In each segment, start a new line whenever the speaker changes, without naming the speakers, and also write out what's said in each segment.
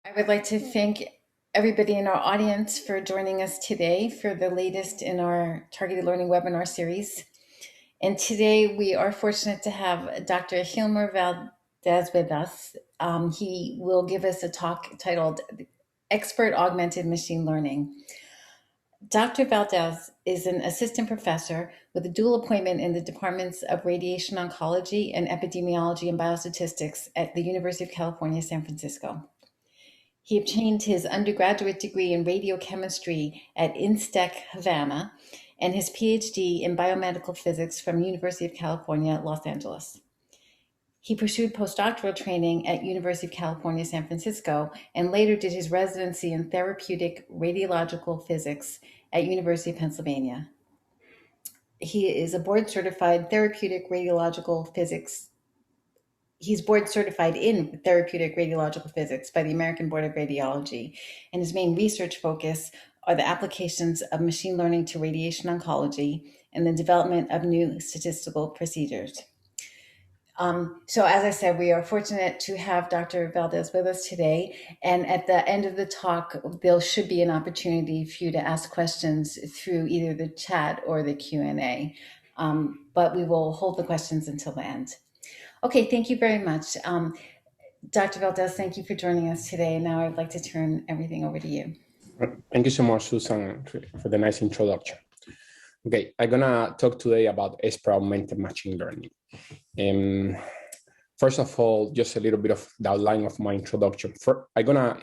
I would like to thank everybody in our audience for joining us today for the latest in our targeted learning webinar series. And today we are fortunate to have Dr. Hilmer Valdez with us. He will give us a talk titled Expert-Augmented Machine Learning. Dr. Valdez is an assistant professor with a dual appointment in the departments of radiation oncology and epidemiology and biostatistics at the University of California, San Francisco. He obtained his undergraduate degree in radiochemistry at INSTEC Havana and his PhD in biomedical physics from University of California, Los Angeles. He pursued postdoctoral training at University of California, San Francisco, and later did his residency in therapeutic radiological physics at University of Pennsylvania. He is a board-certified therapeutic radiological physics. He's board certified in therapeutic radiological physics by the American Board of Radiology, and his main research focus are the applications of machine learning to radiation oncology and the development of new statistical procedures. So as I said, we are fortunate to have Dr. Valdez with us today. And at the end of the talk, there should be an opportunity for you to ask questions through either the chat or the Q&A. But we will hold the questions until the end. Okay, thank you very much. Dr. Valdez, thank you for joining us today. Now I'd like to turn everything over to you.
Thank you so much, Susan, for the nice introduction. Okay, I'm gonna talk today about Expert-Augmented Machine Learning. First of all, just a little bit of the outline of my introduction. I'm gonna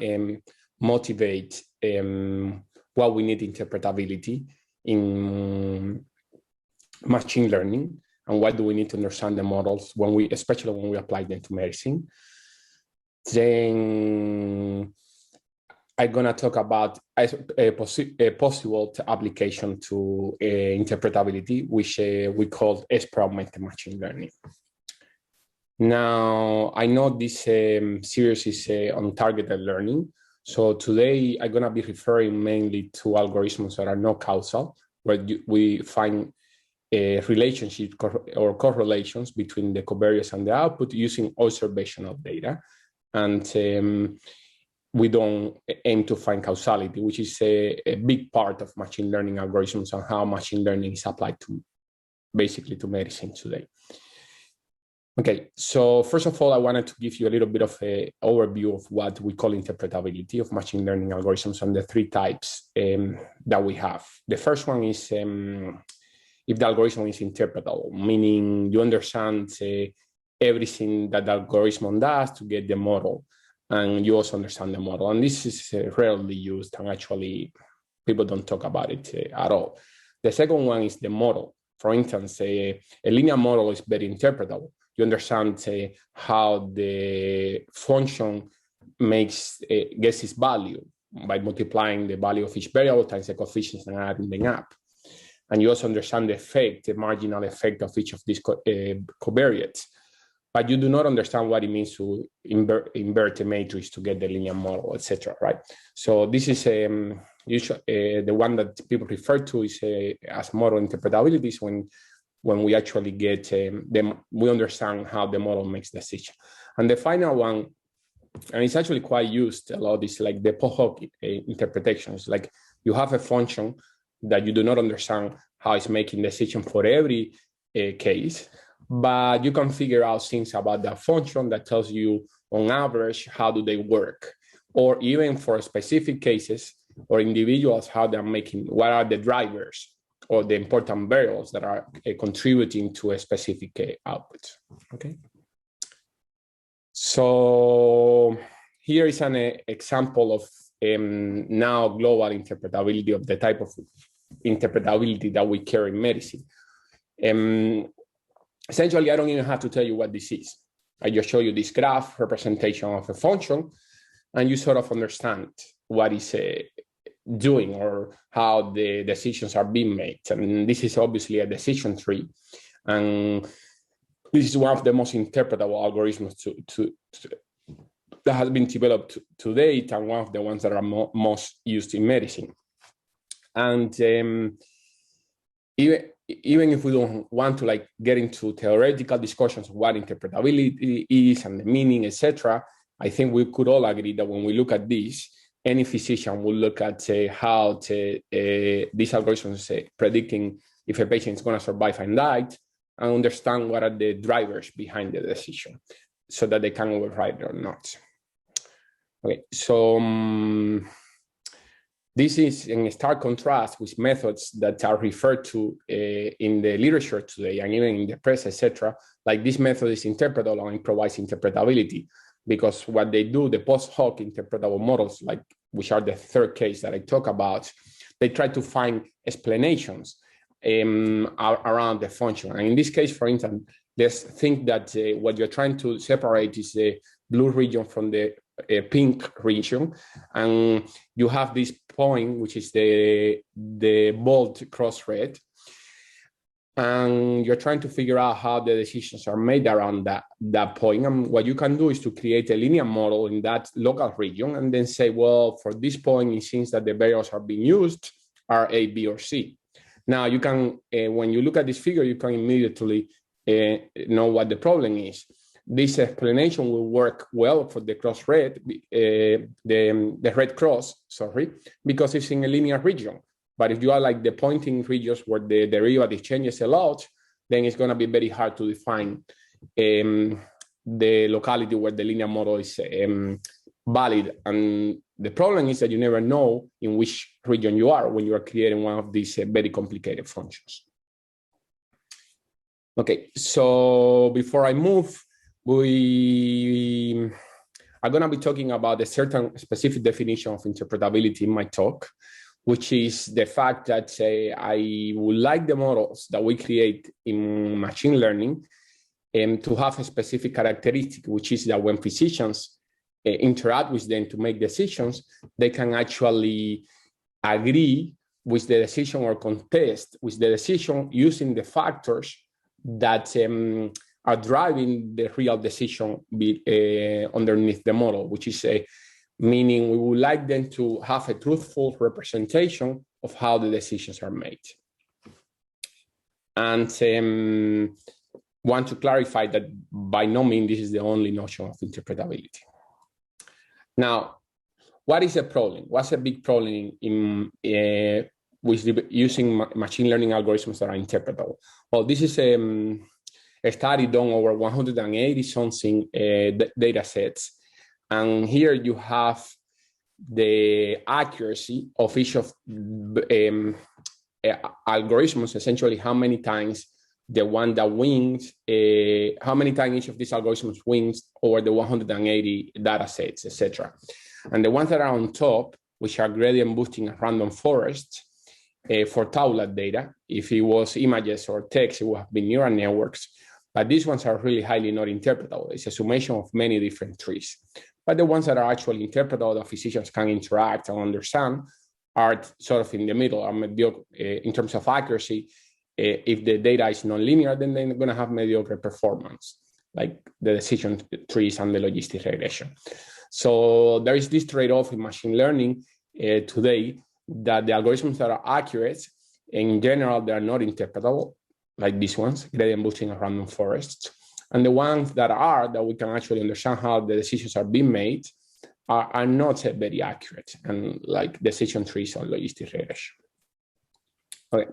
motivate why we need interpretability in machine learning, and why do we need to understand the models especially when we apply them to medicine. Then I'm gonna talk about a possible application to interpretability, which we call Expert-Augmented Machine Learning. Now, I know this series is on targeted learning. So today I'm gonna be referring mainly to algorithms that are not causal, where we find a relationship or correlations between the covariates and the output using observational data. And we don't aim to find causality, which is a big part of machine learning algorithms and how machine learning is applied to basically to medicine today. Okay, so first of all, I wanted to give you a little bit of an overview of what we call interpretability of machine learning algorithms and the three types that we have. The first one is if the algorithm is interpretable, meaning you understand everything that the algorithm does to get the model, and you also understand the model. And this is rarely used, and actually people don't talk about it at all. The second one is the model. For instance, a linear model is very interpretable. You understand how the function gets its value by multiplying the value of each variable times the coefficients and adding them up. And you also understand the effect, the marginal effect of each of these covariates. But you do not understand what it means to invert a matrix to get the linear model, etc. Right? So this is usually the one that people refer to is as model interpretability, is when we actually get we understand how the model makes decisions. And the final one, and it's actually quite used a lot, is like the Posthoc interpretations. Like you have a function that you do not understand how it's making decision for every case, but you can figure out things about that function that tells you on average how do they work, or even for specific cases or individuals how they're making, what are the drivers or the important variables that are contributing to a specific output. Okay. So here is an example of now global interpretability of the type of interpretability that we carry in medicine. Essentially, I don't even have to tell you what this is. I just show you this graph representation of a function, and you sort of understand what is doing or how the decisions are being made. And this is obviously a decision tree. And this is one of the most interpretable algorithms that has been developed to date, and one of the ones that are most used in medicine. And even if we don't want to get into theoretical discussions of what interpretability is and the meaning, etc., I think we could all agree that when we look at this, any physician will look at how these algorithms predicting if a patient is going to survive and die, and understand what are the drivers behind the decision so that they can override it or not. Okay, so this is in stark contrast with methods that are referred to in the literature today and even in the press, etc. Like this method is interpretable and provides interpretability, because what they do, the post-hoc interpretable models, like which are the third case that I talk about, they try to find explanations around the function. And in this case, for instance, let's think that what you're trying to separate is the blue region from the pink region, and you have this point, which is the bold cross red, and you're trying to figure out how the decisions are made around that point. And what you can do is to create a linear model in that local region and then say, well, for this point, it seems that the variables are being used are A, B, or C. Now, you can, when you look at this figure, you can immediately know what the problem is. This explanation will work well for the cross red, the red cross, sorry, because it's in a linear region. But if you are like the pointing regions where the derivative changes a lot, then it's going to be very hard to define the locality where the linear model is valid. And the problem is that you never know in which region you are when you are creating one of these very complicated functions. Okay, so before I move, we are going to be talking about a certain specific definition of interpretability in my talk, which is the fact that I would like the models that we create in machine learning to have a specific characteristic, which is that when physicians interact with them to make decisions, they can actually agree with the decision or contest with the decision using the factors that are driving the real decision underneath the model, which is meaning we would like them to have a truthful representation of how the decisions are made. And want to clarify that by no means this is the only notion of interpretability. Now, what is a problem? What's a big problem with using machine learning algorithms that are interpretable? Well, this is a study done over 180 something data sets. And here you have the accuracy of each of algorithms, essentially how many times the one that wins, how many times each of these algorithms wins over the 180 data sets, etc. And the ones that are on top, which are gradient boosting and random forests, for tabular data, if it was images or text, it would have been neural networks. But these ones are really highly not interpretable. It's a summation of many different trees. But the ones that are actually interpretable, that physicians can interact and understand, are sort of in the middle, are mediocre in terms of accuracy. If the data is nonlinear, then they're going to have mediocre performance, like the decision trees and the logistic regression. So there is this trade-off in machine learning today, that the algorithms that are accurate, in general, they are not interpretable, like these ones, gradient boosting and random forests. And the ones that we can actually understand how the decisions are being made, are not very accurate, and like decision trees or logistic regression. Okay.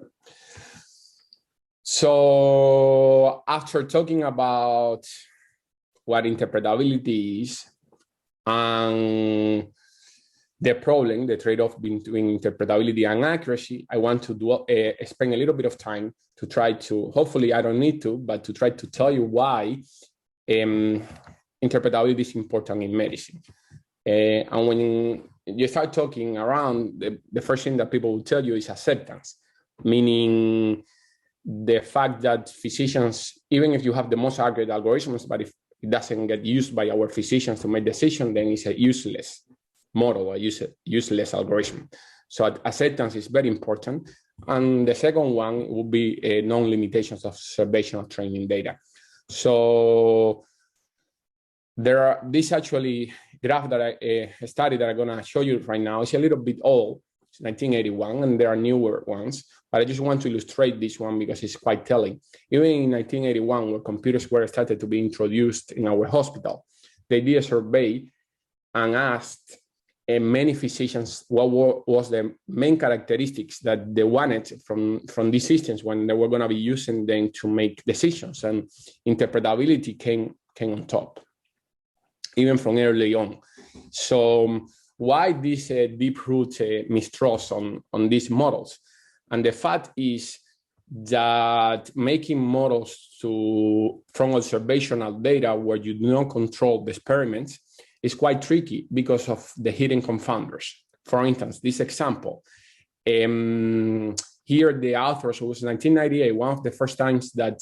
So after talking about what interpretability is and the problem, the trade-off between interpretability and accuracy, I want to spend a little bit of time to try to, hopefully I don't need to, but to try to tell you why interpretability is important in medicine. And when you start talking around, the first thing that people will tell you is acceptance, meaning the fact that physicians, even if you have the most accurate algorithms, but if it doesn't get used by our physicians to make decisions, then it's a useless model or useless algorithm. So acceptance is very important. And the second one would be non-limitations of observational training data. So there are this actually graph that I study that I'm going to show you right now. It's a little bit old. It's 1981, and there are newer ones. But I just want to illustrate this one because it's quite telling. Even in 1981, where computers were started to be introduced in our hospital, they did a survey and asked many physicians what was the main characteristics that they wanted from these systems when they were going to be using them to make decisions, and interpretability came on top, even from early on. So why this deep-rooted mistrust on these models? And the fact is that making models from observational data where you do not control the experiments is quite tricky because of the hidden confounders. For instance, this example, here the authors, it was 1998, one of the first times that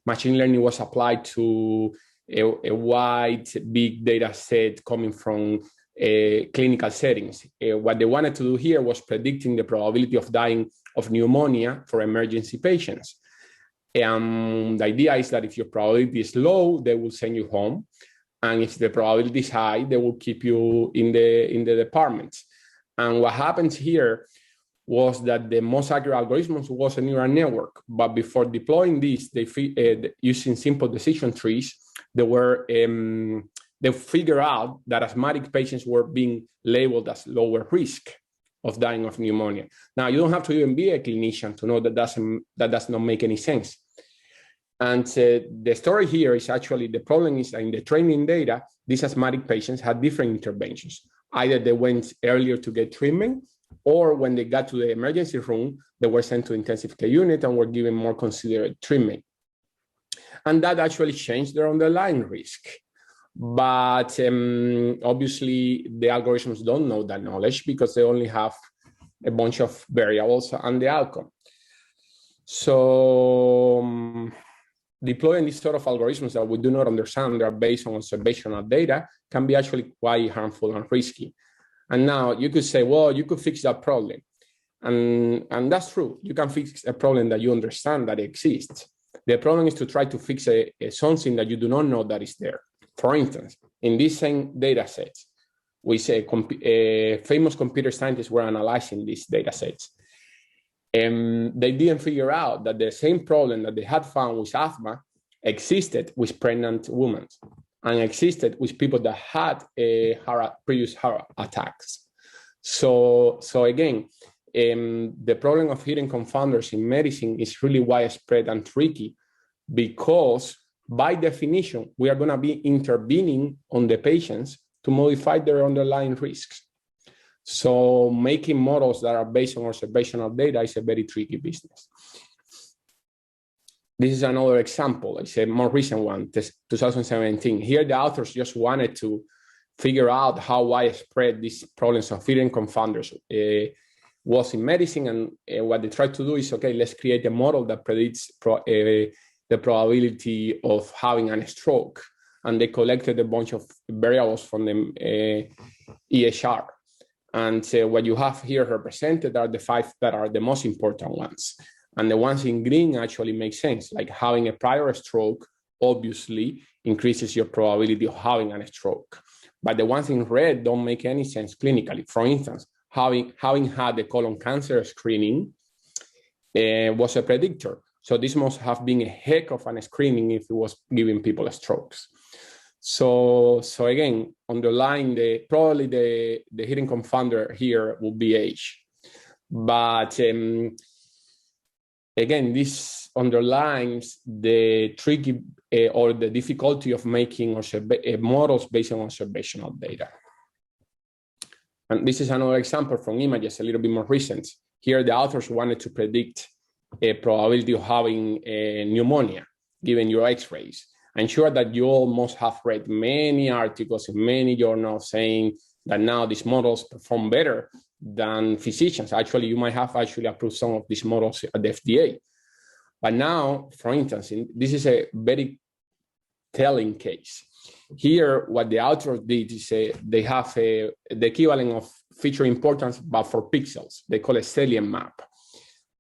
machine learning was applied to a wide, big data set coming from clinical settings. What they wanted to do here was predicting the probability of dying of pneumonia for emergency patients. The idea is that if your probability is low, they will send you home. And if the probability is high, they will keep you in the department. And what happens here was that the most accurate algorithms was a neural network. But before deploying this, using simple decision trees, they figure out that asthmatic patients were being labeled as lower risk of dying of pneumonia. Now, you don't have to even be a clinician to know that does not make any sense. And the story here is actually, the problem is in the training data, these asthmatic patients had different interventions. Either they went earlier to get treatment, or when they got to the emergency room, they were sent to intensive care unit and were given more considerate treatment. And that actually changed their underlying risk. But obviously, the algorithms don't know that knowledge because they only have a bunch of variables and the outcome. So deploying these sort of algorithms that we do not understand, that are based on observational data, can be actually quite harmful and risky. And now you could say, well, you could fix that problem. And that's true. You can fix a problem that you understand that exists. The problem is to try to fix something that you do not know that is there. For instance, in this same data sets, we say famous computer scientists were analyzing these data sets. They didn't figure out that the same problem that they had found with asthma existed with pregnant women and existed with people that had previous heart attacks. So again, the problem of hidden confounders in medicine is really widespread and tricky because by definition, we are going to be intervening on the patients to modify their underlying risks. So making models that are based on observational data is a very tricky business. This is another example. It's a more recent one, 2017. Here, the authors just wanted to figure out how widespread these problems of hidden confounders was in medicine. And what they tried to do is, okay, let's create a model that predicts the probability of having a stroke. And they collected a bunch of variables from the EHR. And what you have here represented are the 5 that are the most important ones. And the ones in green actually make sense, like having a prior stroke obviously increases your probability of having a stroke. But the ones in red don't make any sense clinically. For instance, having had the colon cancer screening was a predictor. So this must have been a heck of a screening if it was giving people strokes. So again, underlying probably the hidden confounder here will be age. But again, this underlines the tricky or the difficulty of making models based on observational data. And this is another example from images, a little bit more recent. Here, the authors wanted to predict a probability of having pneumonia, given your x-rays. I'm sure that you all must have read many articles in many journals saying that now these models perform better than physicians. Actually, you might have actually approved some of these models at the FDA. But now, for instance, this is a very telling case. Here, what the authors did is they have the equivalent of feature importance, but for pixels. They call it Selenium map.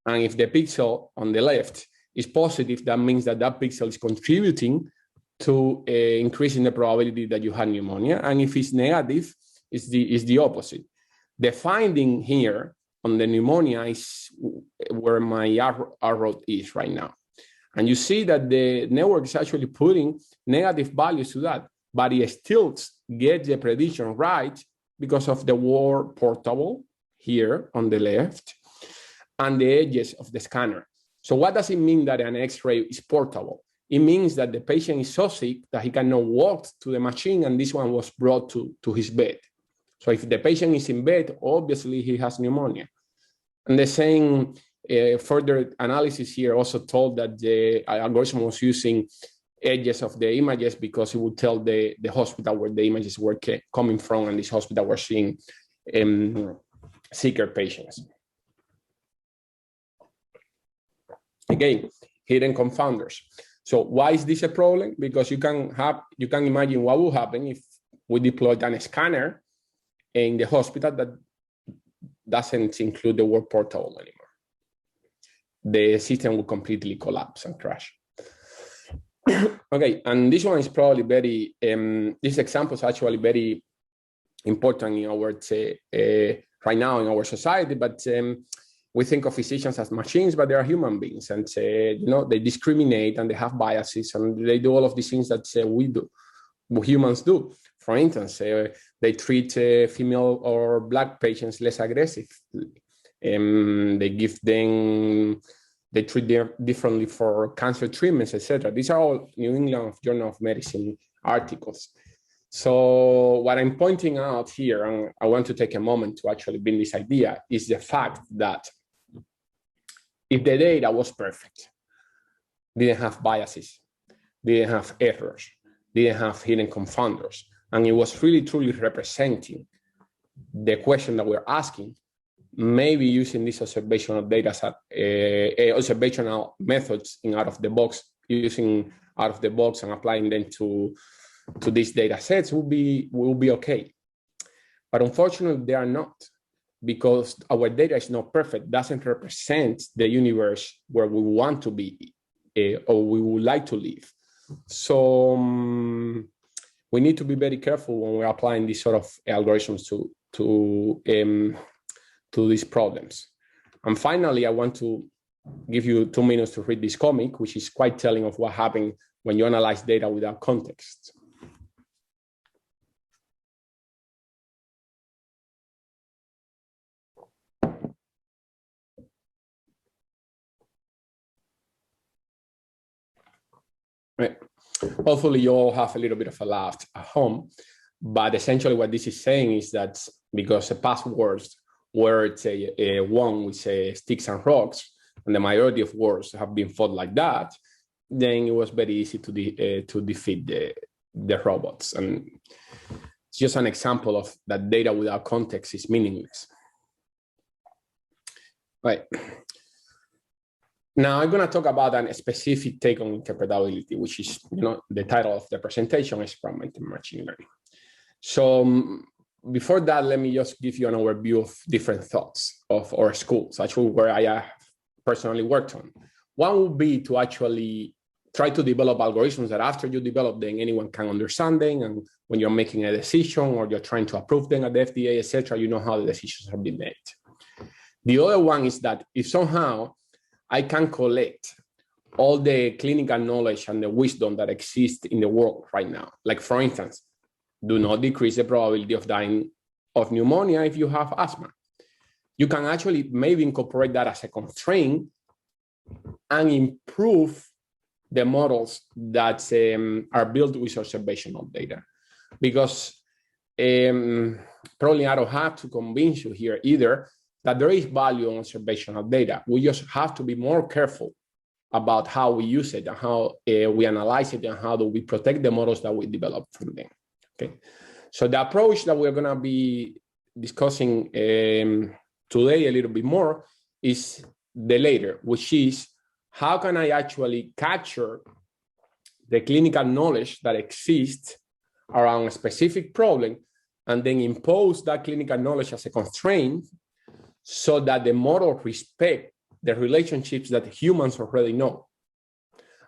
And if the pixel on the left is positive, that means that that pixel is contributing to increasing the probability that you had pneumonia. And if it's negative, it's the opposite. The finding here on the pneumonia is where my arrow is right now. And you see that the network is actually putting negative values to that. but it still gets the prediction right because of the word portable here on the left and the edges of the scanner. So what does it mean that an X-ray is portable? It means that the patient is so sick that he cannot walk to the machine, and this one was brought to his bed. So if the patient is in bed, obviously he has pneumonia. And the same further analysis here also told that the algorithm was using edges of the images because it would tell the hospital where the images were coming from, and this hospital were seeing sicker patients. Again, hidden confounders. So why is this a problem? Because you can imagine what will happen if we deployed a scanner in the hospital that doesn't include the word portable anymore. The system will completely collapse and crash. Okay, and this one is probably very, this example is actually very important in our, right now in our society, but we think of physicians as machines, but they are human beings, and you know, they discriminate and they have biases, and they do all of these things that we do, humans do. For instance, they treat female or Black patients less aggressively. They treat them differently for cancer treatments, etc. These are all New England Journal of Medicine articles. So what I'm pointing out here, and I want to take a moment to actually build this idea, is the fact that if the data was perfect, didn't have biases, didn't have errors, didn't have hidden confounders, and it was really truly representing the question that we're asking, maybe using these observational data set, observational methods in out of the box, using out of the box and applying them to these data sets will be okay. But unfortunately, they are not, because our data is not perfect, doesn't represent the universe where we want to be or we would like to live. So we need to be very careful when we're applying these sort of algorithms to these problems. And finally, I want to give you 2 minutes to read this comic, which is quite telling of what happened when you analyze data without context. Right. Hopefully you all have a little bit of a laugh at home, but essentially what this is saying is that because the past words were one with sticks and rocks, and the majority of wars have been fought like that, then it was very easy to defeat the robots. And it's just an example of that data without context is meaningless. Right. Now I'm going to talk about a specific take on interpretability, which is, you know, the title of the presentation, Expert-Augmented Machine Learning. So before that, let me just give you an overview of different thoughts of our schools, actually where I have personally worked on. One would be to actually try to develop algorithms that after you develop them, anyone can understand them, and when you're making a decision or you're trying to approve them at the FDA, etc., you know how the decisions have been made. The other one is that if somehow I can collect all the clinical knowledge and the wisdom that exists in the world right now, like for instance, do not decrease the probability of dying of pneumonia if you have asthma. You can actually maybe incorporate that as a constraint and improve the models that are built with observational data. Because probably I don't have to convince you here either that there is value in observational data. We just have to be more careful about how we use it and how we analyze it and how do we protect the models that we develop from them. Okay, so the approach that we're going to be discussing today a little bit more is the later, which is how can I actually capture the clinical knowledge that exists around a specific problem and then impose that clinical knowledge as a constraint so that the model respects the relationships that humans already know.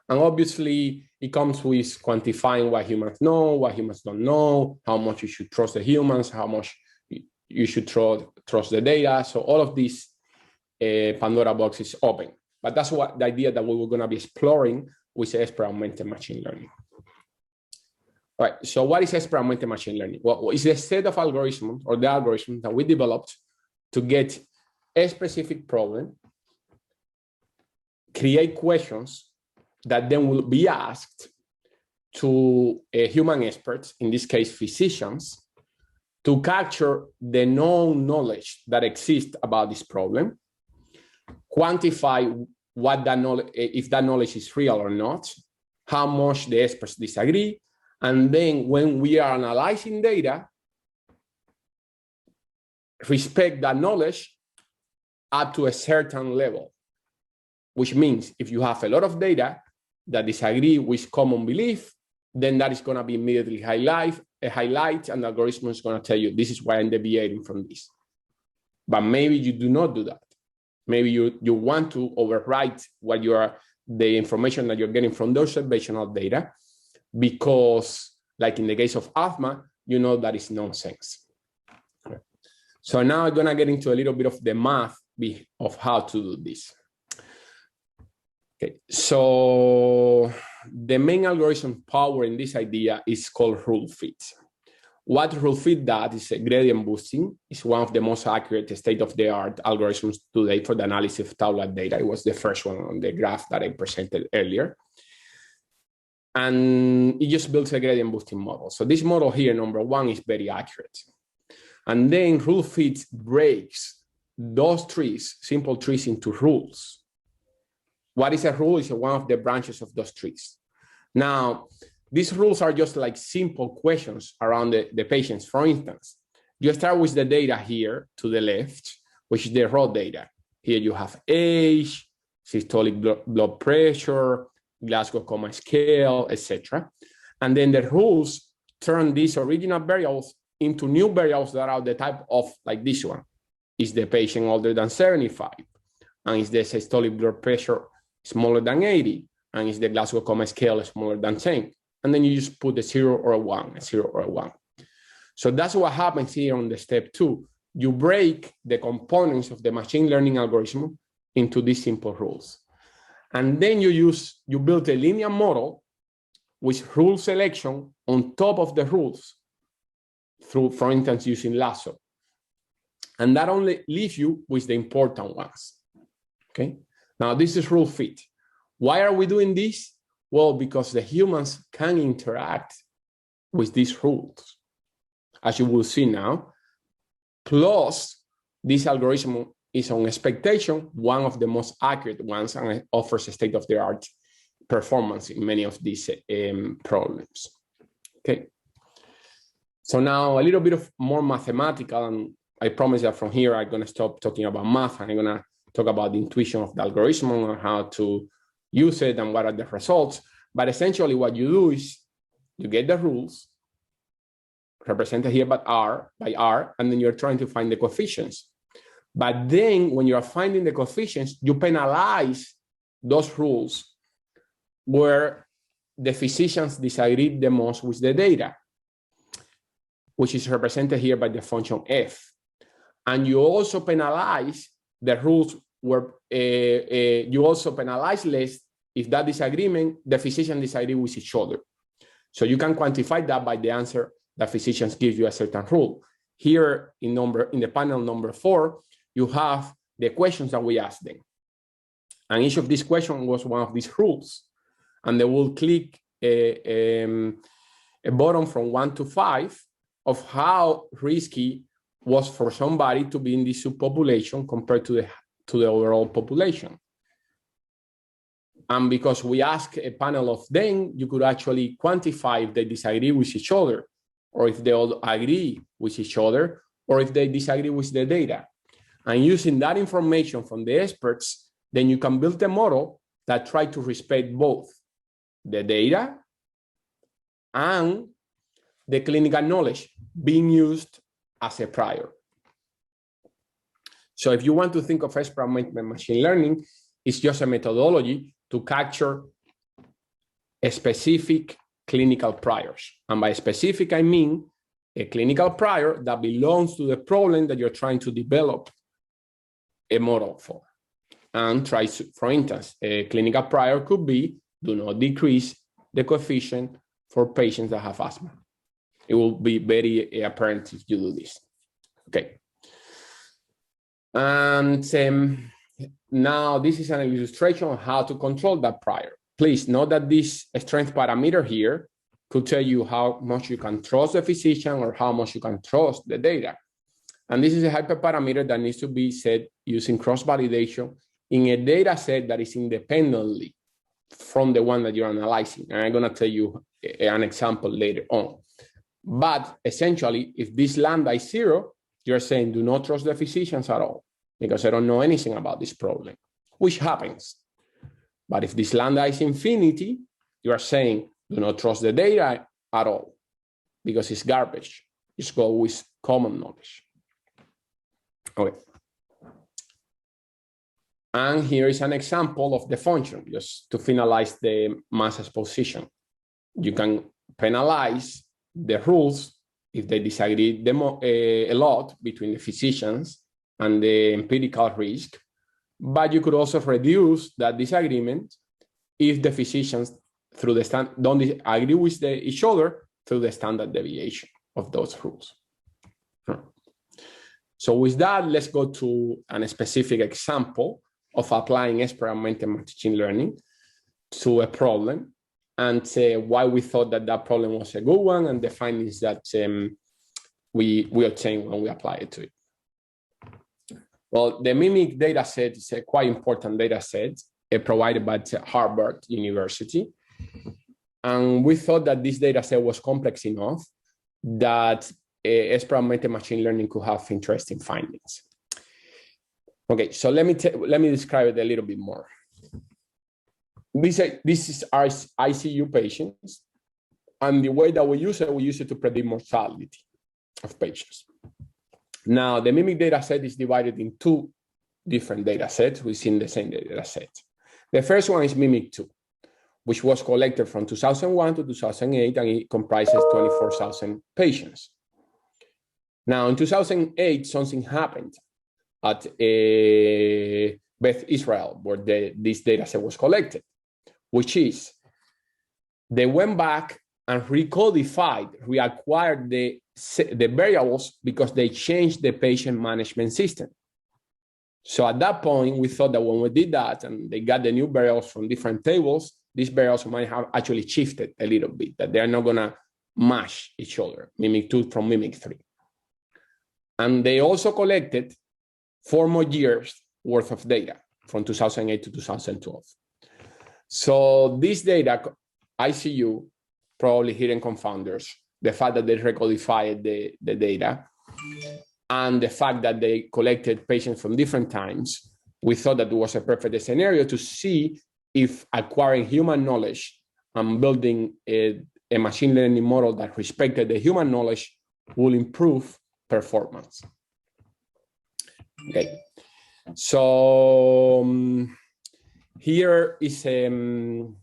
And obviously, it comes with quantifying what humans know, what humans don't know, how much you should trust the humans, how much you should trust the data. So all of these Pandora box is open. But that's what the idea that we were going to be exploring with Expert-Augmented Machine Learning. All right, so what is expert-augmented machine learning? Well, it's a set of algorithms or the algorithms that we developed to get a specific problem, create questions that then will be asked to human experts, in this case, physicians, to capture the known knowledge that exists about this problem, quantify what that knowledge, if that knowledge is real or not, how much the experts disagree, and then when we are analyzing data, respect that knowledge up to a certain level, which means if you have a lot of data that disagree with common belief, then that is going to be immediately highlight, and the algorithm is going to tell you, this is why I'm deviating from this. But maybe you do not do that. Maybe you want to overwrite what the information that you're getting from the observational data, because like in the case of asthma, you know that is nonsense. So now I'm going to get into a little bit of the math of how to do this. Okay, so the main algorithm power in this idea is called RuleFit. What RuleFit does is gradient boosting. It's one of the most accurate state-of-the-art algorithms today for the analysis of tabular data. It was the first one on the graph that I presented earlier. And it just builds a gradient boosting model. So this model here, number one, is very accurate. And then RuleFit breaks those trees, simple trees, into rules. What is a rule? Is one of the branches of those trees. Now, these rules are just like simple questions around the patients. For instance, you start with the data here to the left, which is the raw data. Here you have age, systolic blood pressure, Glasgow Coma Scale, etc. And then the rules turn these original variables into new variables that are the type of, like this one. Is the patient older than 75? And is the systolic blood pressure smaller than 80? And is the Glasgow Coma Scale smaller than 10? And then you just put a 0 or a 1, a 0 or a 1. So that's what happens here on the step 2. You break the components of the machine learning algorithm into these simple rules. And then you build a linear model with rule selection on top of the rules through, for instance, using lasso. And that only leaves you with the important ones. Okay. Now this is RuleFit. Why are we doing this? Well, because the humans can interact with these rules, as you will see now. Plus, this algorithm is on expectation, one of the most accurate ones, and it offers a state-of-the-art performance in many of these problems. Okay. So now a little bit of more mathematical, and I promise that from here I'm going to stop talking about math, and I'm going to talk about the intuition of the algorithm and how to use it and what are the results. But essentially what you do is you get the rules represented here by R, and then you're trying to find the coefficients. But then when you are finding the coefficients, you penalize those rules where the physicians disagree the most with the data, which is represented here by the function f. And you also penalize the rules where you also penalize less if that disagreement, the physicians disagree with each other. So you can quantify that by the answer that physicians give you a certain rule. Here in the panel number 4, you have the questions that we asked them. And each of these questions was one of these rules. And they will click a button from 1 to 5 of how risky was for somebody to be in this subpopulation compared to the overall population. And because we ask a panel of them, you could actually quantify if they disagree with each other, or if they all agree with each other, or if they disagree with the data. And using that information from the experts, then you can build a model that tries to respect both the data and the clinical knowledge being used as a prior. So if you want to think of expert-augmented machine learning, it's just a methodology to capture a specific clinical priors. And by specific, I mean a clinical prior that belongs to the problem that you're trying to develop a model for. And try to, for instance, a clinical prior could be, do not decrease the coefficient for patients that have asthma. It will be very apparent if you do this. Okay. And now this is an illustration of how to control that prior. Please note that this strength parameter here could tell you how much you can trust the physician or how much you can trust the data. And this is a hyperparameter that needs to be set using cross-validation in a data set that is independently from the one that you're analyzing. And I'm going to tell you an example later on. But essentially, if this lambda is 0, you're saying do not trust the physicians at all because I don't know anything about this problem, which happens. But if this lambda is infinity, you are saying do not trust the data at all because it's garbage. Just go with common knowledge. Okay. And here is an example of the function just to finalize the mass exposition. You can penalize the rules if they disagree a lot between the physicians and the empirical risk, but you could also reduce that disagreement if the physicians don't agree with each other through the standard deviation of those rules. So with that, let's go to a specific example of applying expert-augmented machine learning to a problem and why we thought that that problem was a good one and the findings that we obtained when we apply it to it. Well, the MIMIC dataset is a quite important dataset provided by Harvard University. And we thought that this dataset was complex enough that expert-augmented machine learning could have interesting findings. Okay, so let me describe it a little bit more. This is our ICU patients, and the way that we use it to predict mortality of patients. Now, the MIMIC dataset is divided in two different datasets within the same dataset. The first one is MIMIC2, which was collected from 2001 to 2008, and it comprises 24,000 patients. Now, in 2008, something happened at Beth Israel, where this dataset was collected, which is they went back and reacquired the variables because they changed the patient management system. So at that point, we thought that when we did that and they got the new variables from different tables, these variables might have actually shifted a little bit, that they're not going to match each other, MIMIC2 from MIMIC3. And they also collected 4 more years worth of data from 2008 to 2012. So this data, ICU, probably hidden confounders, the fact that they recodified the data, and the fact that they collected patients from different times, we thought that it was a perfect scenario to see if acquiring human knowledge and building a machine learning model that respected the human knowledge will improve performance. Okay, so here is an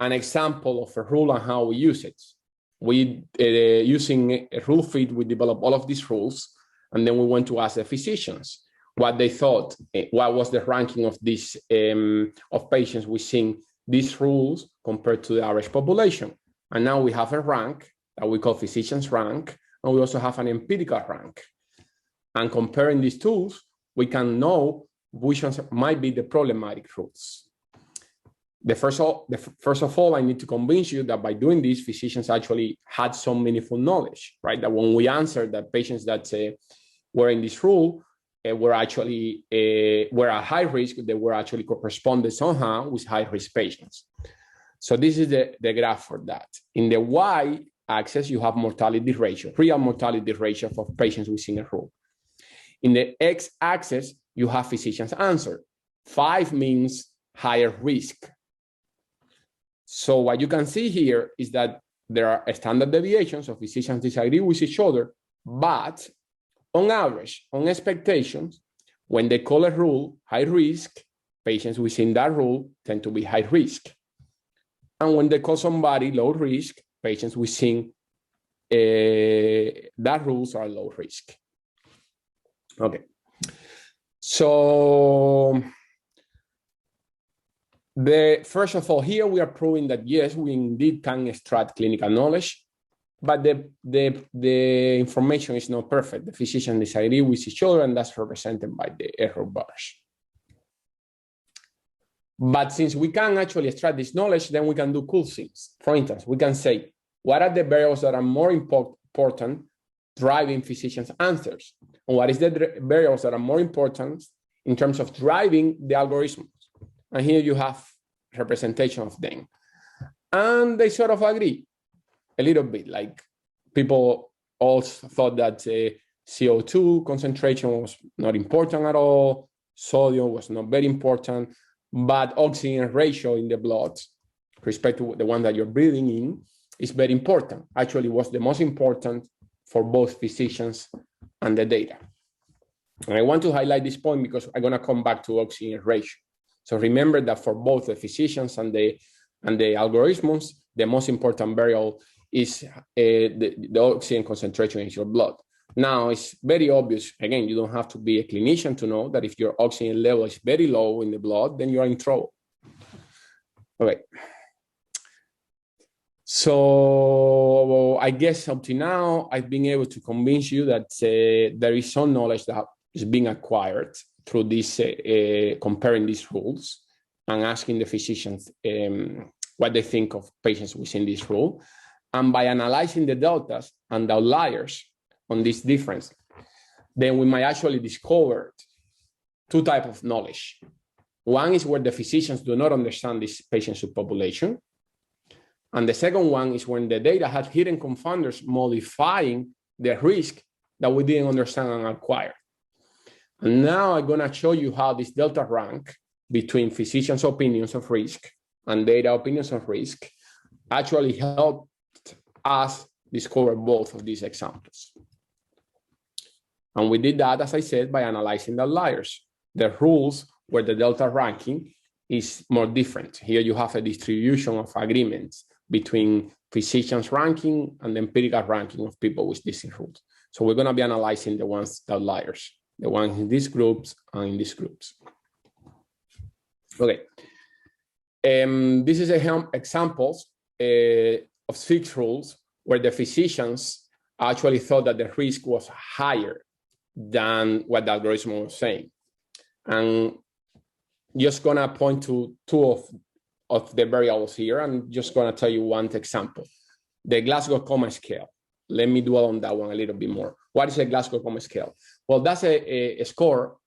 example of a rule and how we use it. We, using a RuleFit, we developed all of these rules, and then we went to ask the physicians what they thought, what was the ranking of this of patients within these rules compared to the average population. And now we have a rank that we call physicians rank, and we also have an empirical rank. And comparing these tools, we can know which ones might be the problematic rules. First of all, I need to convince you that by doing this, physicians actually had some meaningful knowledge, right? That when we answered that patients that were in this rule were actually were at high risk, they were actually corresponded somehow with high risk patients. So this is the graph for that. In the y-axis, you have mortality ratio, real mortality ratio for patients within a rule. In the x-axis, you have physicians' answer. 5 means higher risk. So what you can see here is that there are standard deviations, so physicians disagree with each other, but on average, on expectations, when they call a rule high risk, patients within that rule tend to be high risk. And when they call somebody low risk, patients within that rules are low risk. Okay. So First of all, here we are proving that yes, we indeed can extract clinical knowledge, but the information is not perfect. The physicians disagree with each other, and that's represented by the error bars. But since we can actually extract this knowledge, then we can do cool things. For instance, we can say, what are the variables that are more important driving physicians' answers? And what is the variables that are more important in terms of driving the algorithms? And here you have representation of them. And they sort of agree a little bit. Like people also thought that CO2 concentration was not important at all. Sodium was not very important, but oxygen ratio in the blood, respect to the one that you're breathing in, is very important. Actually, was the most important for both physicians and the data. And I want to highlight this point because I'm going to come back to oxygen ratio. So remember that for both the physicians and the algorithms, the most important variable is the oxygen concentration in your blood. Now, it's very obvious, again, you don't have to be a clinician to know that if your oxygen level is very low in the blood, then you are in trouble. Okay. So I guess up to now, I've been able to convince you that there is some knowledge that is being acquired through this, comparing these rules and asking the physicians what they think of patients within this rule. And by analyzing the deltas and the outliers on this difference, then we might actually discover two types of knowledge. One is where the physicians do not understand this patient subpopulation. And the second one is when the data has hidden confounders modifying the risk that we didn't understand and acquire. And now I'm going to show you how this delta rank between physicians' opinions of risk and data opinions of risk actually helped us discover both of these examples. And we did that, as I said, by analyzing the outliers, the rules where the delta ranking is more different. Here you have a distribution of agreements between physicians' ranking and the empirical ranking of people with different rules. So we're going to be analyzing the ones, the outliers, the ones in these groups and in these groups. Okay. This is examples of 6 rules where the physicians actually thought that the risk was higher than what the algorithm was saying. And just going to point to 2 of the variables here. I'm just going to tell you one example. The Glasgow Coma Scale. Let me dwell on that one a little bit more. What is a Glasgow Coma Scale? Well, that's a score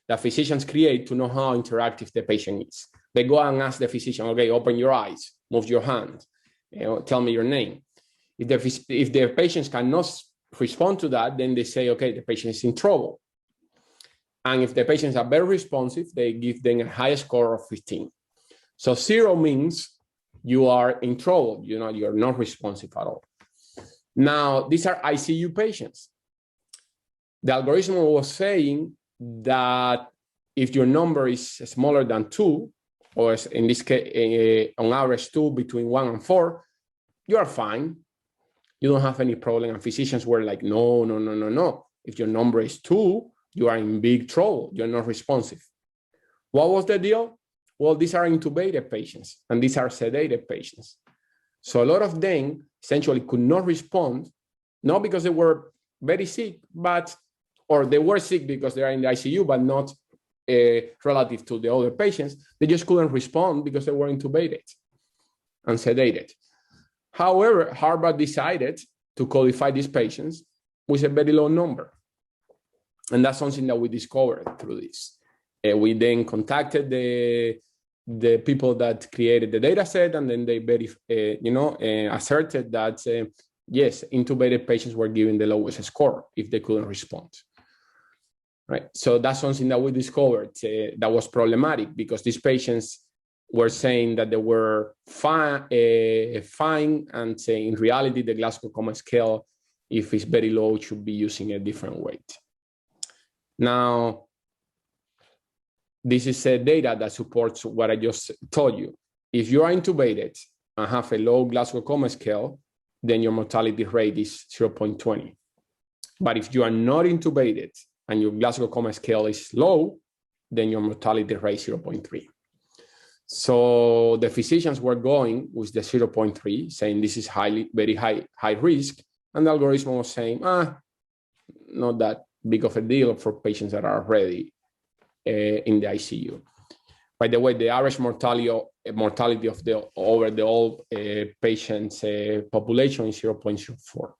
that physicians create to know how interactive the patient is. They go and ask the physician, okay, open your eyes, move your hand, tell me your name. If the patients cannot respond to that, then they say, okay, the patient is in trouble. And if the patients are very responsive, they give them a high score of 15. So 0 means you are in trouble, you're not responsive at all. Now, these are ICU patients. The algorithm was saying that if your number is smaller than 2, or in this case, on average 2 between 1 and 4, you are fine. You don't have any problem. And physicians were like, no. If your number is 2, you are in big trouble. You're not responsive. What was the deal? Well, these are intubated patients and these are sedated patients. So a lot of them essentially could not respond, not because they were very sick, or they were sick because they are in the ICU, but not relative to the other patients. They just couldn't respond because they were intubated and sedated. However, Harvard decided to codify these patients with a very low number. And that's something that we discovered through this. We then contacted the people that created the data set, and then they asserted that, yes, intubated patients were given the lowest score if they couldn't respond. Right. So that's something that we discovered that was problematic because these patients were saying that they were fine, and saying in reality, the Glasgow Coma Scale, if it's very low, should be using a different weight. Now, this is data that supports what I just told you. If you are intubated and have a low Glasgow Coma Scale, then your mortality rate is 0.20. But if you are not intubated and your Glasgow Coma Scale is low, then your mortality rate is 0.3. So the physicians were going with the 0.3, saying this is very high risk, and the algorithm was saying, not that big of a deal for patients that are already in the ICU. By the way, the average mortality of the over the whole patients population is 0.04.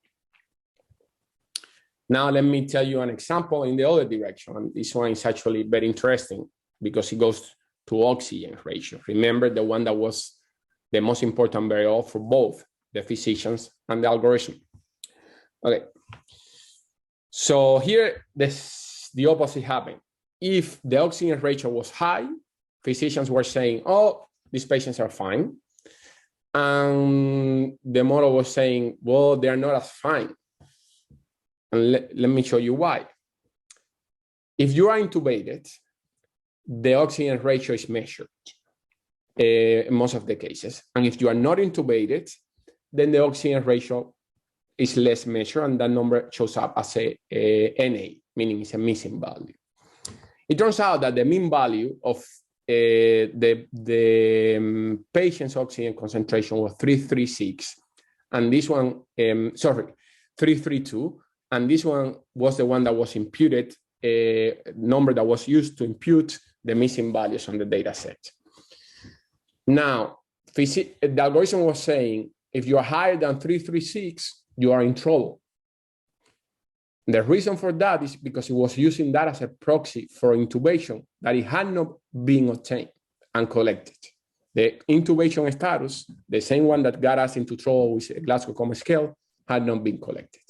Now, let me tell you an example in the other direction. And this one is actually very interesting because it goes to oxygen ratio. Remember, the one that was the most important variable for both the physicians and the algorithm. Okay. So here, the opposite happened. If the oxygen ratio was high, physicians were saying, oh, these patients are fine. And the model was saying, well, they're not as fine. And let me show you why. If you are intubated, the oxygen ratio is measured in most of the cases. And if you are not intubated, then the oxygen ratio is less measured, and that number shows up as a NA, meaning it's a missing value. It turns out that the mean value of the patient's oxygen concentration was 336, and this one, 332, and this one was the one that was imputed, number that was used to impute the missing values on the data set. Now, the algorithm was saying, if you are higher than 336, you are in trouble. The reason for that is because it was using that as a proxy for intubation that it had not been obtained and collected. The intubation status, the same one that got us into trouble with a Glasgow Coma scale, had not been collected.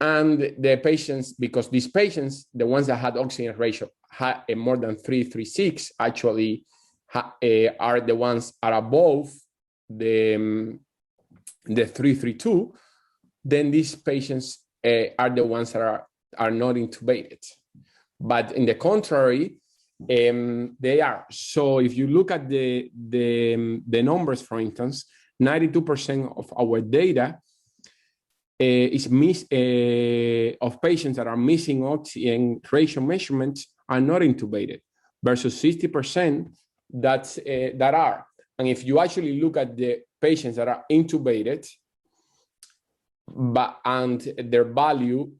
And the patients, because these patients, the ones that had oxygen ratio had a more than 336, actually are the ones are above the 332, then these patients are the ones that are not intubated. But in the contrary, they are. So if you look at the numbers, for instance, 92% of our data of patients that are missing oxygen ratio measurements are not intubated, versus 60% that are. And if you actually look at the patients that are intubated, and their value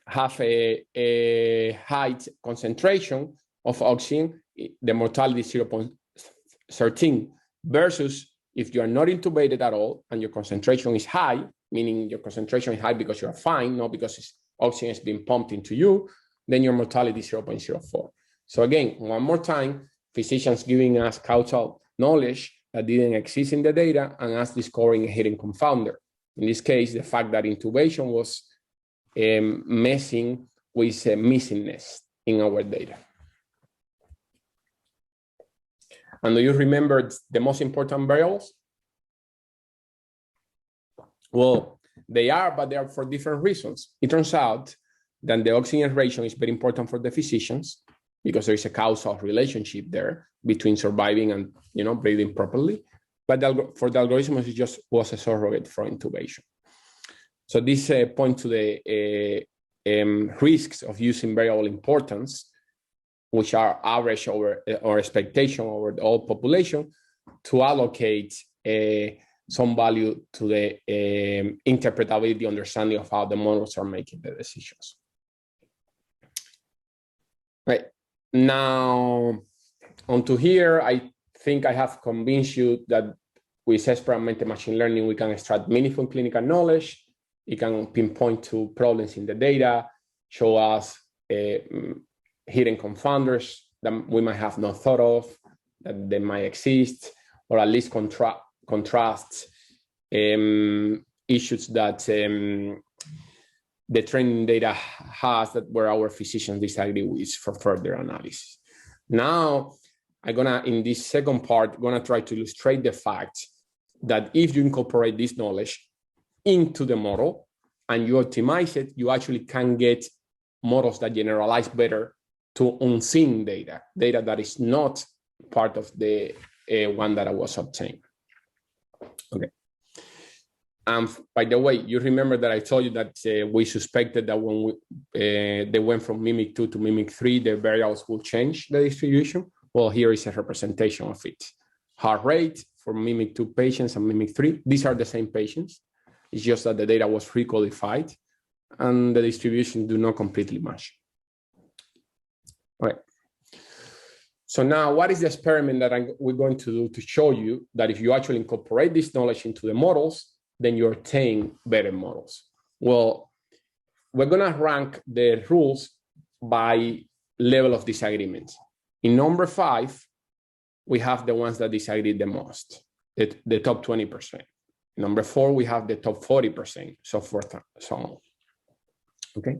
have a high concentration of oxygen, the mortality is 0.13, versus if you are not intubated at all and your concentration is high, meaning your concentration is high because you are fine, not because oxygen is being pumped into you, then your mortality is 0.04. So again, one more time, physicians giving us causal knowledge that didn't exist in the data, and us discovering a hidden confounder. In this case, the fact that intubation was messing with missingness in our data. And do you remember the most important variables? Well, they are, but they are for different reasons. It turns out that the oxygen ratio is very important for the physicians because there is a causal relationship there between surviving and breathing properly. But for the algorithm, it just was a surrogate for intubation. So this points to the risks of using variable importance, which are average over or expectation over the whole population, to allocate some value to the interpretability understanding of how the models are making the decisions. Right. Now, onto here, I think I have convinced you that with expert-augmented machine learning, we can extract meaningful clinical knowledge. It can pinpoint to problems in the data, show us hidden confounders that we might have not thought of, that they might exist, or at least contrast issues that the training data has that where our physicians disagree with for further analysis. Now, in this second part, gonna try to illustrate the fact that if you incorporate this knowledge into the model and you optimize it, you actually can get models that generalize better to unseen data that is not part of the one that was obtained. Okay. By the way, you remember that I told you that we suspected that when they went from mimic 2 to mimic 3, the variables will change the distribution. Well, here is a representation of it. Heart rate for mimic 2 patients and mimic 3. These are the same patients. It's just that the data was recodified and the distribution do not completely match. All right. So now what is the experiment that we're going to do to show you that if you actually incorporate this knowledge into the models, then you obtain better models? Well, we're going to rank the rules by level of disagreement. In number 5, we have the ones that disagree the most, the top 20%. Number 4, we have the top 40%, so forth and so on. Okay.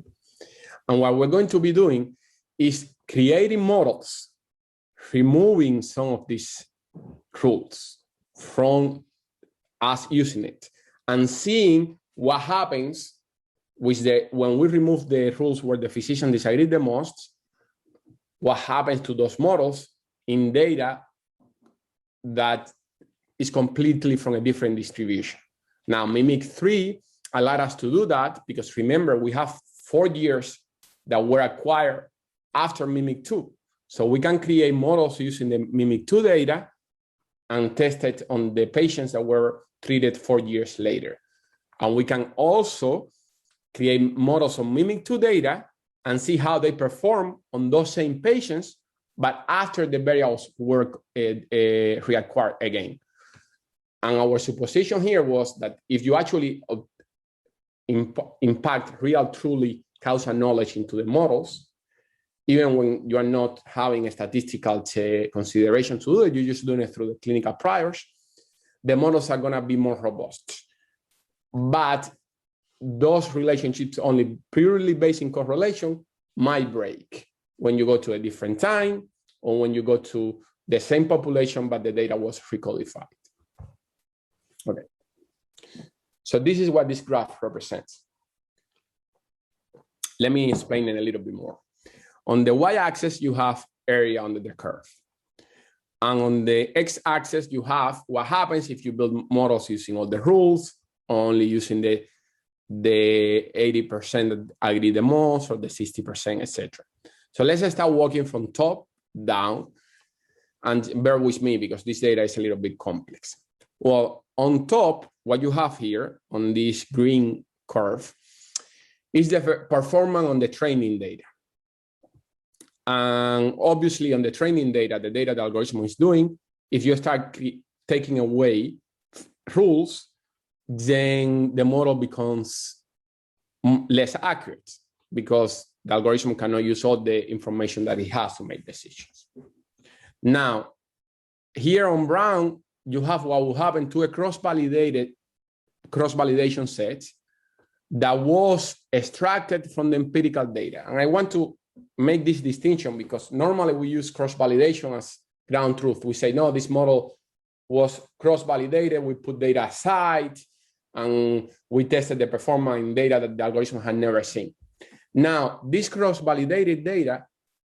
And what we're going to be doing is creating models, removing some of these rules from us using it, and seeing what happens with when we remove the rules where the physician disagree the most, what happens to those models in data that is completely from a different distribution. Now, Mimic 3 allowed us to do that because remember, we have 4 years that were acquired after Mimic 2. So we can create models using the Mimic 2 data and test it on the patients that were treated 4 years later. And we can also create models on Mimic 2 data and see how they perform on those same patients, but after the variables were reacquired again. And our supposition here was that if you actually impact real, truly causal knowledge into the models, even when you are not having a statistical consideration to do it, you're just doing it through the clinical priors, the models are going to be more robust. But those relationships only purely based in correlation might break when you go to a different time or when you go to the same population, but the data was recodified. Okay. So this is what this graph represents. Let me explain it a little bit more. On the y-axis, you have area under the curve. And on the x-axis, you have what happens if you build models using all the rules, only using the 80% that agree the most or the 60%, etc. So let's start walking from top down, and bear with me because this data is a little bit complex. Well, on top, what you have here on this green curve is the performance on the training data. And obviously on the training data, the data the algorithm is doing, if you start taking away rules, then the model becomes less accurate because the algorithm cannot use all the information that it has to make decisions. Now, here on brown, you have what will happen to a cross-validation set that was extracted from the empirical data. And I want to make this distinction because normally we use cross-validation as ground truth. We say, no, this model was cross-validated, we put data aside, and we tested the performance in data that the algorithm had never seen. Now, this cross-validated data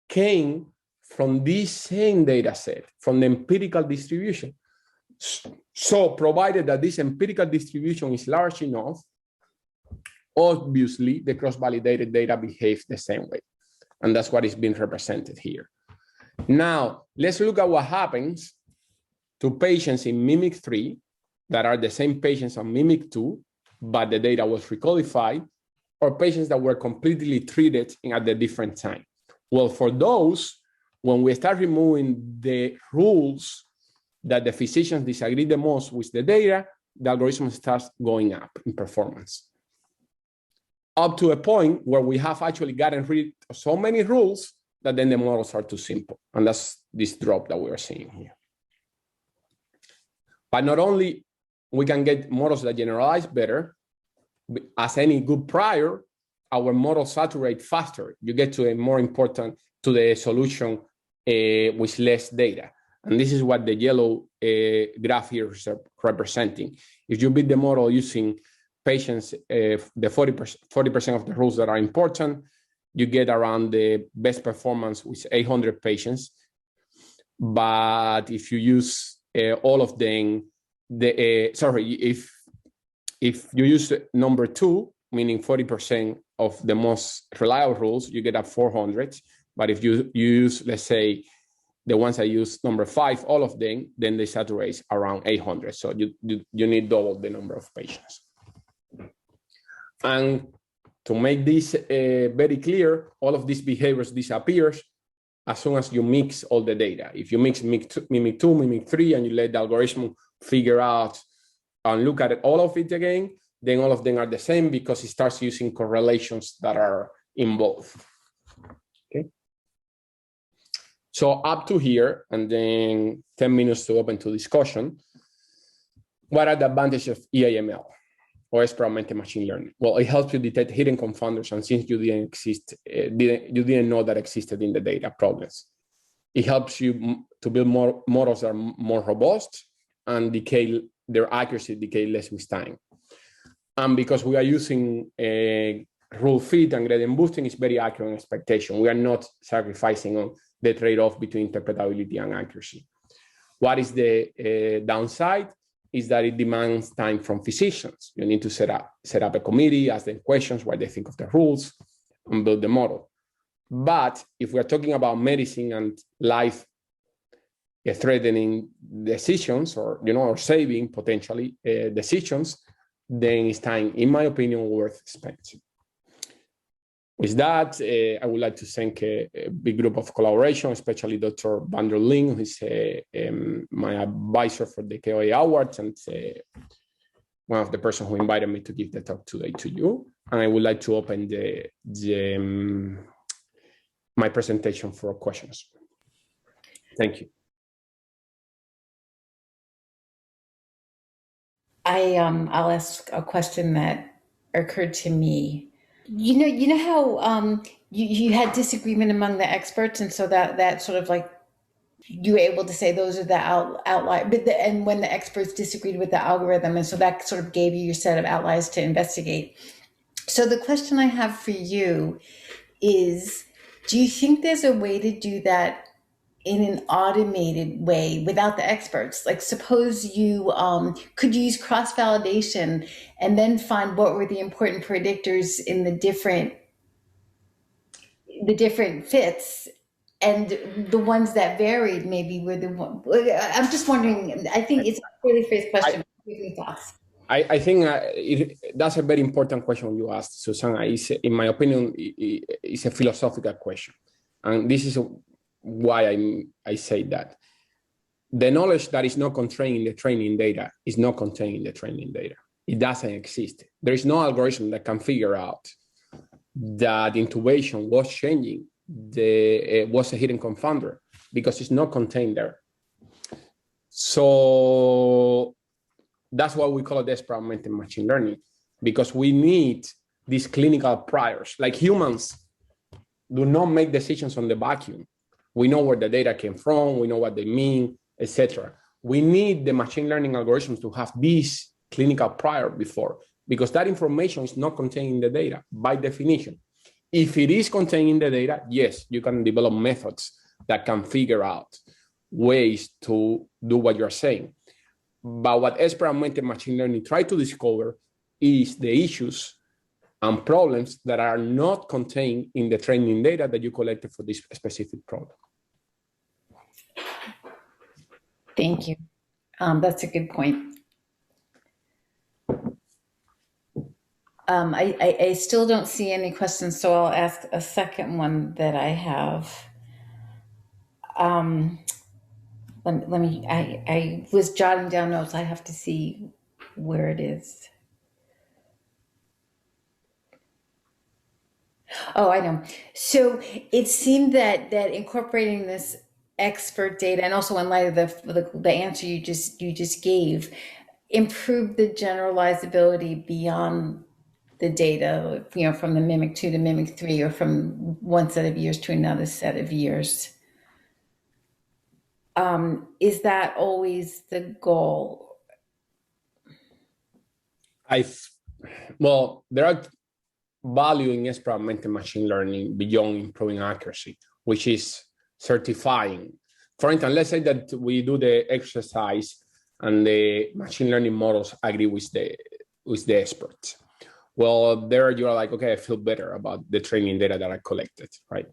came from this same data set, from the empirical distribution. So provided that this empirical distribution is large enough, obviously the cross-validated data behaves the same way. And that's what is being represented here. Now, let's look at what happens to patients in Mimic 3 that are the same patients on Mimic 2, but the data was recodified, or patients that were completely treated at a different time. Well, for those, when we start removing the rules that the physicians disagree the most with the data, the algorithm starts going up in performance. Up to a point where we have actually gotten rid of so many rules that then the models are too simple. And that's this drop that we are seeing here. But not only we can get models that generalize better, as any good prior, our models saturate faster. You get to a more important, to the solution with less data. And this is what the yellow graph here is representing. If you build the model using patients, the 40% of the rules that are important, you get around the best performance with 800 patients. But if you use all of them, if you use number 2, meaning 40% of the most reliable rules, you get at 400. But if you use, let's say, the ones that use number 5, all of them, then they saturate around 800. So you need double the number of patients. And to make this very clear, all of these behaviors disappears as soon as you mix all the data. If you mix mimic 2, mimic 3, and you let the algorithm figure out and look at it, all of it again, then all of them are the same because it starts using correlations that are in both. Okay. So up to here, and then 10 minutes to open to discussion. What are the advantages of EAML or Expert-Augmented Machine Learning? Well, it helps you detect hidden confounders, and since you you didn't know that existed in the data, problems. It helps you to build more models that are more robust and their accuracy decay less with time. And because we are using RuleFit and gradient boosting, it's very accurate in expectation. We are not sacrificing on the trade-off between interpretability and accuracy. What is the downside? Is that it demands time from physicians. You need to set up a committee, ask them questions, what they think of the rules, and build the model. But if we're talking about medicine and life-threatening decisions, or or saving potentially decisions, then it's time, in my opinion, worth spending. With that, I would like to thank a big group of collaboration, especially Dr. Van der Ling, who is my advisor for the KOA Awards and one of the persons who invited me to give the talk today to you. And I would like to open my presentation for questions. Thank you.
I'll ask a question that occurred to me. You know how you had disagreement among the experts, and so that sort of like you were able to say those are the outliers, and when the experts disagreed with the algorithm, and so that sort of gave you your set of outliers to investigate. So the question I have for you is, do you think there's a way to do that in an automated way without the experts? Like, suppose you could use cross-validation and then find what were the important predictors in the different fits, and the ones that varied maybe were the one. I'm just wondering, I think it's a really phrased question. Thoughts?
I think that's a very important question you asked, Susanna. In my opinion, it's a philosophical question. And this is why I say that. The knowledge that is not contained in the training data is not contained in the training data. It doesn't exist. There is no algorithm that can figure out that intubation was changing, was a hidden confounder, because it's not contained there. So that's why we call it Expert-Augmented Machine Learning, because we need these clinical priors. Like humans do not make decisions on the vacuum. We know where the data came from, we know what they mean, etc. We need the machine learning algorithms to have these clinical prior before, because that information is not contained in the data by definition. If it is contained in the data, yes, you can develop methods that can figure out ways to do what you're saying. But what Expert-Augmented Machine Learning tries to discover is the issues and problems that are not contained in the training data that you collected for this specific problem.
Thank you. That's a good point. I still don't see any questions, so I'll ask a second one that I have. Let me, I was jotting down notes. I have to see where it is. Oh, I know. So it seemed that incorporating this expert data, and also in light of the answer you just gave, improved the generalizability beyond the data, from the mimic 2 to mimic 3, or from one set of years to another set of years. Is that always the goal?
Well, there are value in Expert-Augmented Machine Learning beyond improving accuracy, which is certifying. For instance, let's say that we do the exercise and the machine learning models agree with the experts. Well, there you're like, okay, I feel better about the training data that I collected, right?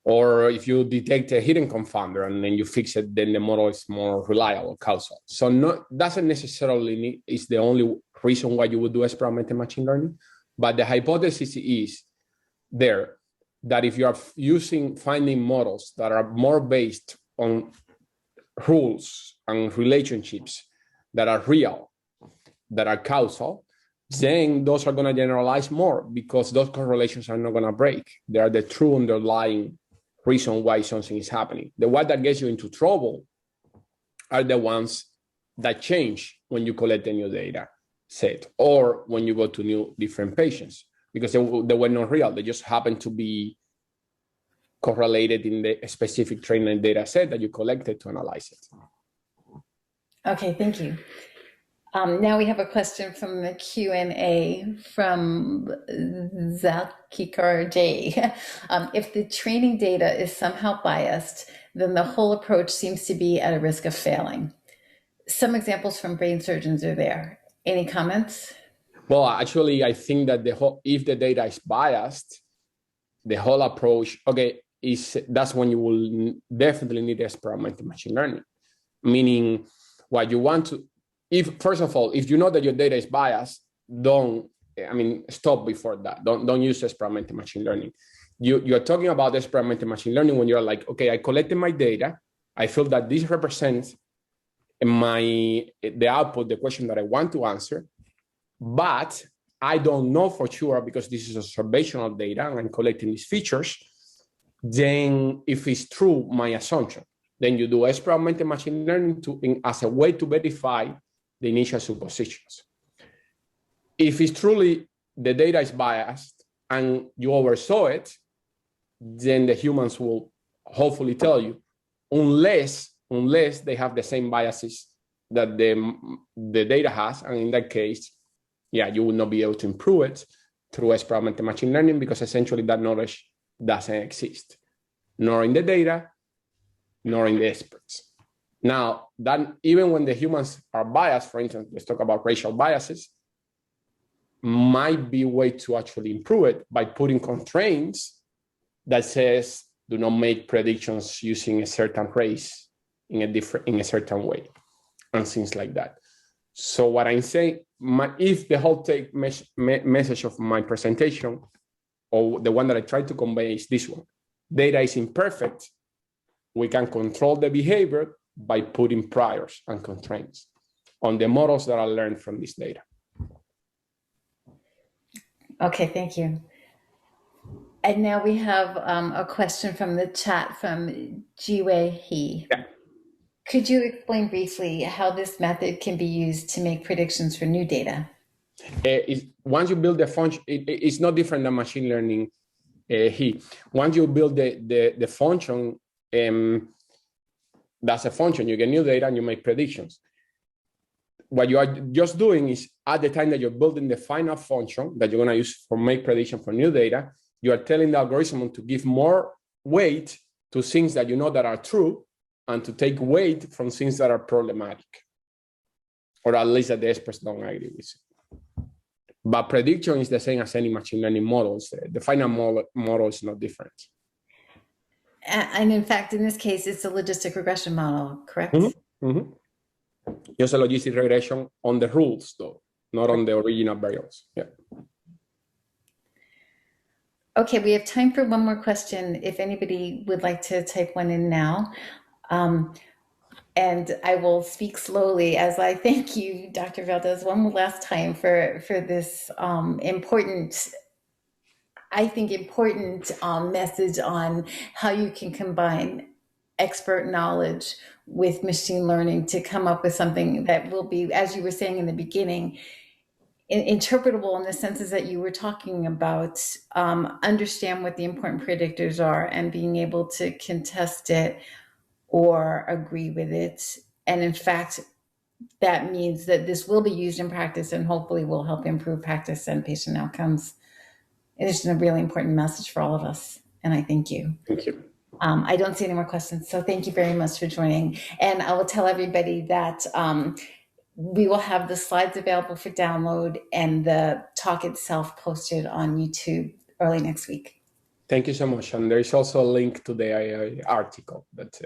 Or if you detect a hidden confounder and then you fix it, then the model is more reliable, causal. So doesn't necessarily is the only reason why you would do experimental machine learning, but the hypothesis is there that if you are finding models that are more based on rules and relationships that are real, that are causal, then those are going to generalize more because those correlations are not going to break. They are the true underlying reason why something is happening. The one that gets you into trouble are the ones that change when you collect a new data set or when you go to new different patients, because they were not real. They just happen to be correlated in the specific training data set that you collected to analyze it.
Okay, thank you. Now we have a question from the Q&A from Zakikar J. If the training data is somehow biased, then the whole approach seems to be at a risk of failing. Some examples from brain surgeons are there. Any comments?
Well, actually, I think that if the data is biased, the whole approach, that's when you will definitely need experimental machine learning. Meaning, what you want to, first of all, if you know that your data is biased, stop before that. Don't use experimental machine learning. You're talking about experimental machine learning when you're like, okay, I collected my data. I feel that this represents the output, the question that I want to answer, but I don't know for sure because this is observational data and I'm collecting these features. Then if it's true, my assumption, then you do experimental machine learning as a way to verify the initial suppositions. If it's truly the data is biased and you oversaw it, then the humans will hopefully tell you, unless they have the same biases that the data has, and in that case, you will not be able to improve it through experimental machine learning because essentially that knowledge doesn't exist, nor in the data, nor in the experts. Now, that even when the humans are biased, for instance, let's talk about racial biases, might be a way to actually improve it by putting constraints that says do not make predictions using a certain race in a certain way and things like that. So what I'm saying, if the whole message of my presentation or the one that I try to convey is this one, data is imperfect, we can control the behavior by putting priors and constraints on the models that are learned from this data.
Okay, thank you. And now we have a question from the chat from Jiwei He.
Yeah.
Could you explain briefly how this method can be used to make predictions for new data?
Once you build the function, it's not different than machine learning. Once you build the function, that's a function. You get new data and you make predictions. What you are just doing is at the time that you're building the final function that you're going to use for make prediction for new data, you are telling the algorithm to give more weight to things that you know that are true and to take weight from things that are problematic, or at least that the experts don't agree with it. But prediction is the same as any machine learning model. The final model is not different.
And in fact, in this case, it's a logistic regression model, correct?
Mm-hmm. Mm-hmm. Just a logistic regression on the rules, though, not on the original variables. Yeah.
Okay, we have time for one more question. If anybody would like to type one in now. And I will speak slowly as I thank you, Dr. Valdez, one last time for this important message on how you can combine expert knowledge with machine learning to come up with something that will be, as you were saying in the beginning, interpretable in the senses that you were talking about, understand what the important predictors are and being able to contest it or agree with it. And in fact, that means that this will be used in practice and hopefully will help improve practice and patient outcomes. It's a really important message for all of us. And I thank you.
Thank you.
I don't see any more questions. So thank you very much for joining. And I will tell everybody that we will have the slides available for download and the talk itself posted on YouTube early next week.
Thank you so much. And there is also a link to the article that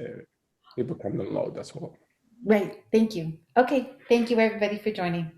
people can download as well.
Right. Thank you. Okay. Thank you, everybody, for joining.